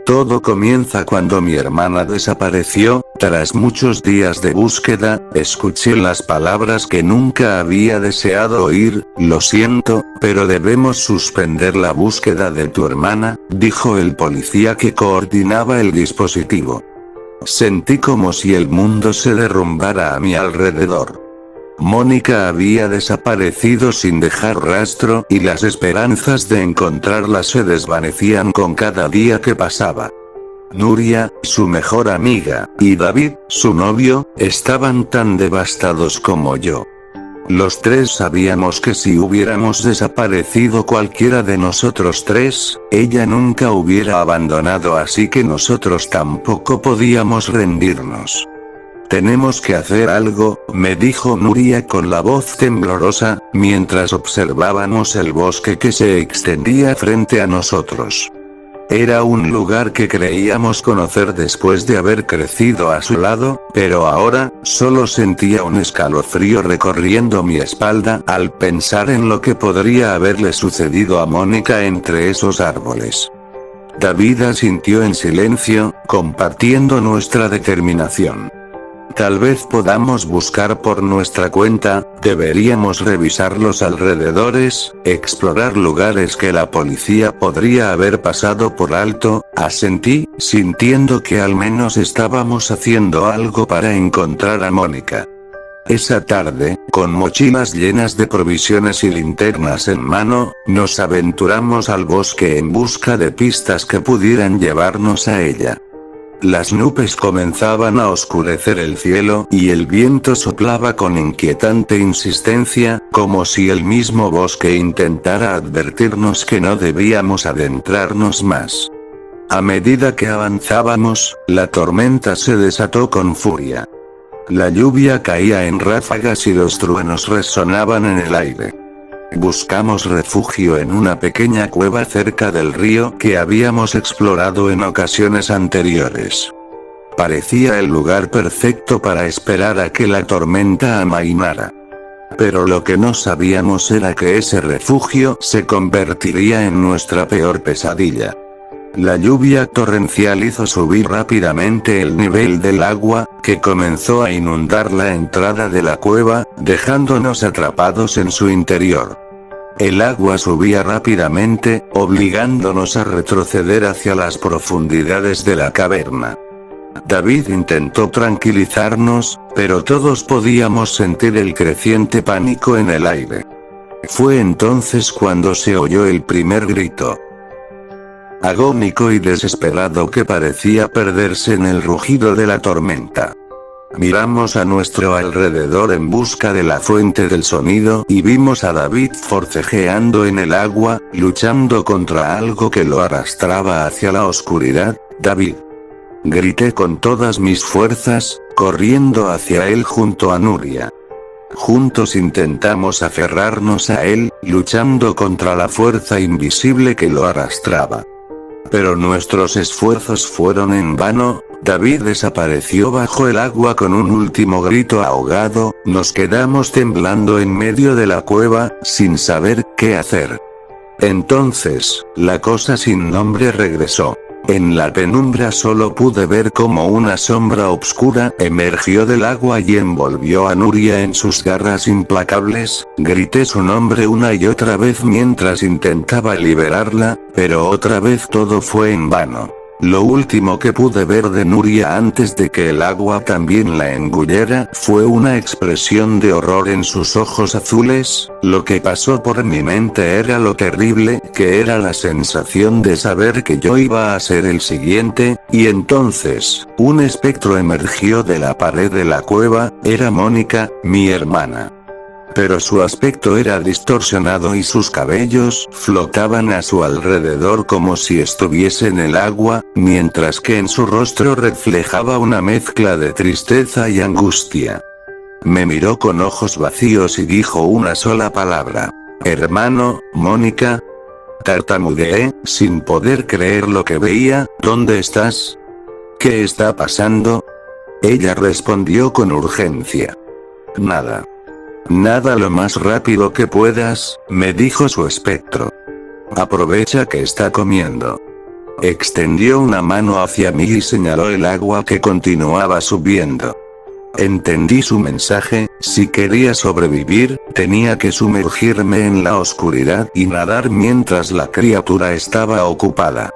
Todo comienza cuando mi hermana desapareció. Tras muchos días de búsqueda, escuché las palabras que nunca había deseado oír: lo siento, pero debemos suspender la búsqueda de tu hermana, dijo el policía que coordinaba el dispositivo. Sentí como si el mundo se derrumbara a mi alrededor. Mónica había desaparecido sin dejar rastro y las esperanzas de encontrarla se desvanecían con cada día que pasaba. Nuria, su mejor amiga, y David, su novio, estaban tan devastados como yo. Los tres sabíamos que si hubiéramos desaparecido cualquiera de nosotros tres, ella nunca hubiera abandonado, así que nosotros tampoco podíamos rendirnos. Tenemos que hacer algo, me dijo Nuria con la voz temblorosa, mientras observábamos el bosque que se extendía frente a nosotros. Era un lugar que creíamos conocer después de haber crecido a su lado, pero ahora, solo sentía un escalofrío recorriendo mi espalda al pensar en lo que podría haberle sucedido a Mónica entre esos árboles. David asintió en silencio, compartiendo nuestra determinación. Tal vez podamos buscar por nuestra cuenta, deberíamos revisar los alrededores, explorar lugares que la policía podría haber pasado por alto, asentí, sintiendo que al menos estábamos haciendo algo para encontrar a Mónica. Esa tarde, con mochilas llenas de provisiones y linternas en mano, nos aventuramos al bosque en busca de pistas que pudieran llevarnos a ella. Las nubes comenzaban a oscurecer el cielo y el viento soplaba con inquietante insistencia, como si el mismo bosque intentara advertirnos que no debíamos adentrarnos más. A medida que avanzábamos, la tormenta se desató con furia. La lluvia caía en ráfagas y los truenos resonaban en el aire. Buscamos refugio en una pequeña cueva cerca del río que habíamos explorado en ocasiones anteriores. Parecía el lugar perfecto para esperar a que la tormenta amainara. Pero lo que no sabíamos era que ese refugio se convertiría en nuestra peor pesadilla. La lluvia torrencial hizo subir rápidamente el nivel del agua, que comenzó a inundar la entrada de la cueva, dejándonos atrapados en su interior. El agua subía rápidamente, obligándonos a retroceder hacia las profundidades de la caverna. David intentó tranquilizarnos, pero todos podíamos sentir el creciente pánico en el aire. Fue entonces cuando se oyó el primer grito. Agónico y desesperado que parecía perderse en el rugido de la tormenta. Miramos a nuestro alrededor en busca de la fuente del sonido y vimos a David forcejeando en el agua, luchando contra algo que lo arrastraba hacia la oscuridad. «David», grité con todas mis fuerzas, corriendo hacia él junto a Nuria. Juntos intentamos aferrarnos a él, luchando contra la fuerza invisible que lo arrastraba. Pero nuestros esfuerzos fueron en vano. David desapareció bajo el agua con un último grito ahogado. Nos quedamos temblando en medio de la cueva, sin saber qué hacer. Entonces, la cosa sin nombre regresó. En la penumbra solo pude ver cómo una sombra oscura emergió del agua y envolvió a Nuria en sus garras implacables. Grité su nombre una y otra vez mientras intentaba liberarla, pero otra vez todo fue en vano. Lo último que pude ver de Nuria antes de que el agua también la engullera fue una expresión de horror en sus ojos azules. Lo que pasó por mi mente era lo terrible que era la sensación de saber que yo iba a ser el siguiente, y entonces, un espectro emergió de la pared de la cueva. Era Mónica, mi hermana. Pero su aspecto era distorsionado y sus cabellos flotaban a su alrededor como si estuviese en el agua, mientras que en su rostro reflejaba una mezcla de tristeza y angustia. Me miró con ojos vacíos y dijo una sola palabra: «Hermano, Mónica». Tartamudeé, sin poder creer lo que veía. «¿Dónde estás? ¿Qué está pasando?». Ella respondió con urgencia: «Nada. Nada lo más rápido que puedas», me dijo su espectro. «Aprovecha que está comiendo». Extendió una mano hacia mí y señaló el agua que continuaba subiendo. Entendí su mensaje: si quería sobrevivir, tenía que sumergirme en la oscuridad y nadar mientras la criatura estaba ocupada.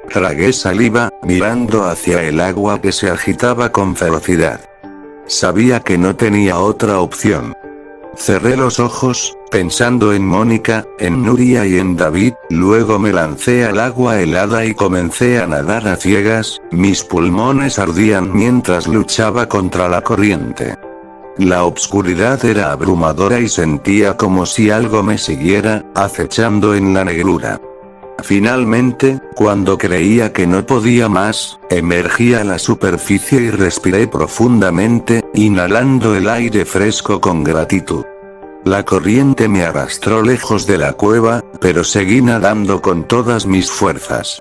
Tragué saliva, mirando hacia el agua que se agitaba con ferocidad. Sabía que no tenía otra opción. Cerré los ojos, pensando en Mónica, en Nuria y en David, luego me lancé al agua helada y comencé a nadar a ciegas. Mis pulmones ardían mientras luchaba contra la corriente. La obscuridad era abrumadora y sentía como si algo me siguiera, acechando en la negrura. Finalmente, cuando creía que no podía más, emergí a la superficie y respiré profundamente, inhalando el aire fresco con gratitud. La corriente me arrastró lejos de la cueva, pero seguí nadando con todas mis fuerzas.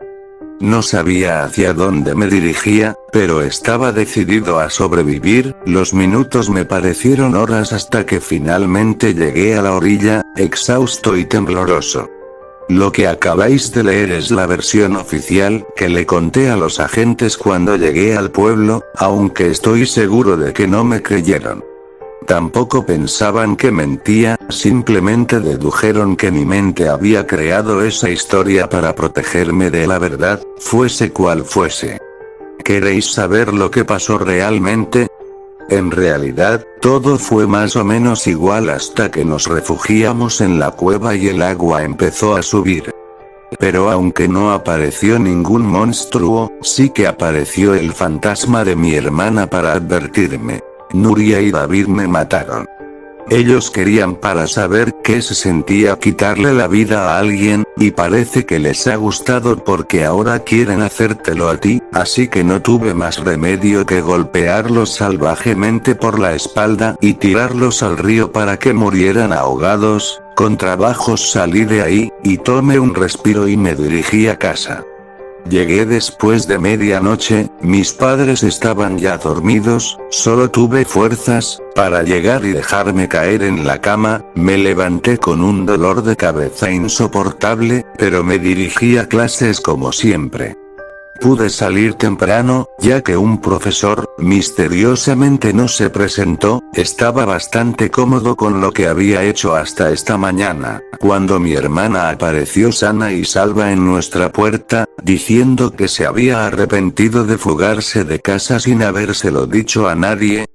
No sabía hacia dónde me dirigía, pero estaba decidido a sobrevivir. Los minutos me parecieron horas hasta que finalmente llegué a la orilla, exhausto y tembloroso. Lo que acabáis de leer es la versión oficial que le conté a los agentes cuando llegué al pueblo, aunque estoy seguro de que no me creyeron. Tampoco pensaban que mentía, simplemente dedujeron que mi mente había creado esa historia para protegerme de la verdad, fuese cual fuese. ¿Queréis saber lo que pasó realmente? En realidad, todo fue más o menos igual hasta que nos refugiamos en la cueva y el agua empezó a subir. Pero aunque no apareció ningún monstruo, sí que apareció el fantasma de mi hermana para advertirme. Nuria y David me mataron. Ellos querían para saber qué se sentía quitarle la vida a alguien, y parece que les ha gustado porque ahora quieren hacértelo a ti, así que no tuve más remedio que golpearlos salvajemente por la espalda y tirarlos al río para que murieran ahogados. Con trabajos salí de ahí, y tomé un respiro y me dirigí a casa. Llegué después de medianoche, mis padres estaban ya dormidos, solo tuve fuerzas para llegar y dejarme caer en la cama. Me levanté con un dolor de cabeza insoportable, pero me dirigí a clases como siempre. Pude salir temprano, ya que un profesor, misteriosamente no se presentó. Estaba bastante cómodo con lo que había hecho hasta esta mañana, cuando mi hermana apareció sana y salva en nuestra puerta, diciendo que se había arrepentido de fugarse de casa sin habérselo dicho a nadie.